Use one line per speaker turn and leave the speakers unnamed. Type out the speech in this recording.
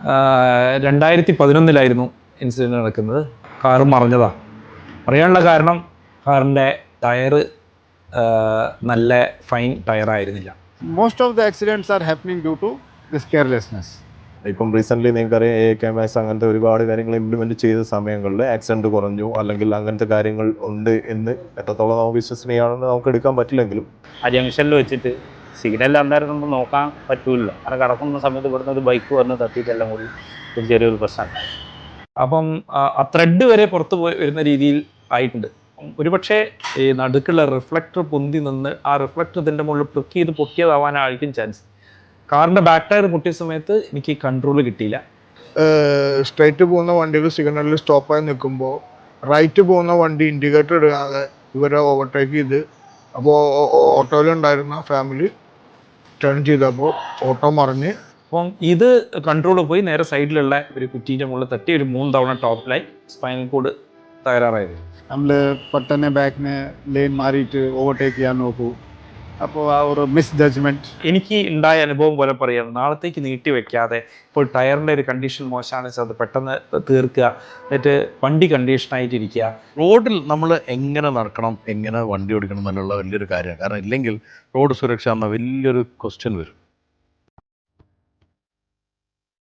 2011 incident നടക്കുന്നത്. Car മറിഞ്ഞതാണ്. മറിയാനുള്ള കാരണം കാറിൻ്റെ ടയറ് നല്ല fine ടയറായിരുന്നില്ല.
Most of the accidents are happening due to this carelessness.
ഇപ്പം റീസെൻ്റ്ലി നിങ്ങൾക്കറിയാം AKMS അങ്ങനത്തെ ഒരുപാട് കാര്യങ്ങൾ ഇംപ്ലിമെൻറ്റ് ചെയ്ത സമയങ്ങളിൽ ആക്സിഡൻറ്റ് കുറഞ്ഞു, അല്ലെങ്കിൽ അങ്ങനത്തെ കാര്യങ്ങൾ ഉണ്ട് എന്ന് എത്രത്തോളം നമുക്ക് വിശ്വസനീയമാണെന്ന് നമുക്ക് എടുക്കാൻ പറ്റില്ലെങ്കിലും
ആ ജംഗ്ഷനിൽ വെച്ചിട്ട് സിഗ്നൽ അന്നേരം നമുക്ക് നോക്കാൻ പറ്റൂല. അങ്ങനെ കിടക്കുന്ന സമയത്ത് ഇവിടുന്ന് ഒരു ബൈക്ക് വന്ന് തട്ടിയിട്ടെല്ലാം കൂടി ഒരു ചെറിയൊരു പ്രശ്നം.
അപ്പം ആ ത്രെഡ് വരെ പുറത്ത് വരുന്ന രീതിയിൽ ആയിട്ടുണ്ട്. ഒരുപക്ഷെ ഈ നടുക്കുള്ള റിഫ്ലക്ടർ പൊന്തി നിന്ന് ആ റിഫ്ലക്ടർ ഇതിൻ്റെ മുകളിൽ പ്ലക്ക് ചെയ്ത് പൊക്കിയതാവാനായിരിക്കും ചാൻസ്. കാറിൻ്റെ ബാക്ക് ടയർ പൊട്ടിയ സമയത്ത് എനിക്ക് കൺട്രോൾ കിട്ടിയില്ല.
സ്ട്രൈറ്റ് പോകുന്ന വണ്ടികൾ സിഗ്നലിൽ സ്റ്റോപ്പായി നിൽക്കുമ്പോൾ റൈറ്റ് പോകുന്ന വണ്ടി ഇൻഡിക്കേറ്റർ ഇടാതെ ഇവരെ ഓവർടേക്ക് ചെയ്ത്, അപ്പോൾ ഓട്ടോയിലുണ്ടായിരുന്ന ഫാമിലി ടേൺ ചെയ്തപ്പോൾ ഓട്ടോ മറിഞ്ഞ്.
അപ്പം ഇത് കൺട്രോൾ പോയി നേരെ സൈഡിലുള്ള ഒരു കുറ്റീൻ്റെ മുകളിൽ തട്ടി ഒരു 3 തവണ ടോപ്പിലായി സ്പൈനൽ കോഡ് തകരാറായത്.
നമ്മൾ പെട്ടെന്ന് ബാക്കിന് ലെയിൻ മാറിയിട്ട് ഓവർടേക്ക് ചെയ്യാൻ നോക്കൂ. അപ്പോൾ ആ ഒരു മിസ് ജഡ്ജ്മെൻറ്റ്
എനിക്ക് ഉണ്ടായ അനുഭവം പോലെ പറയാം. നാളത്തേക്ക് നീട്ടി വെക്കാതെ ഇപ്പോൾ ടയറിൻ്റെ ഒരു കണ്ടീഷൻ മോശമാണെന്ന് വെച്ചാൽ അത് പെട്ടെന്ന് തീർക്കുക, എന്നിട്ട് വണ്ടി കണ്ടീഷനായിട്ടിരിക്കുക.
റോഡിൽ നമ്മൾ എങ്ങനെ നടക്കണം, എങ്ങനെ വണ്ടി ഓടിക്കണം എന്നുള്ള വലിയൊരു കാര്യമാണ്. കാരണം ഇല്ലെങ്കിൽ റോഡ് സുരക്ഷ എന്ന വലിയൊരു ക്വസ്റ്റ്യൻ വരും.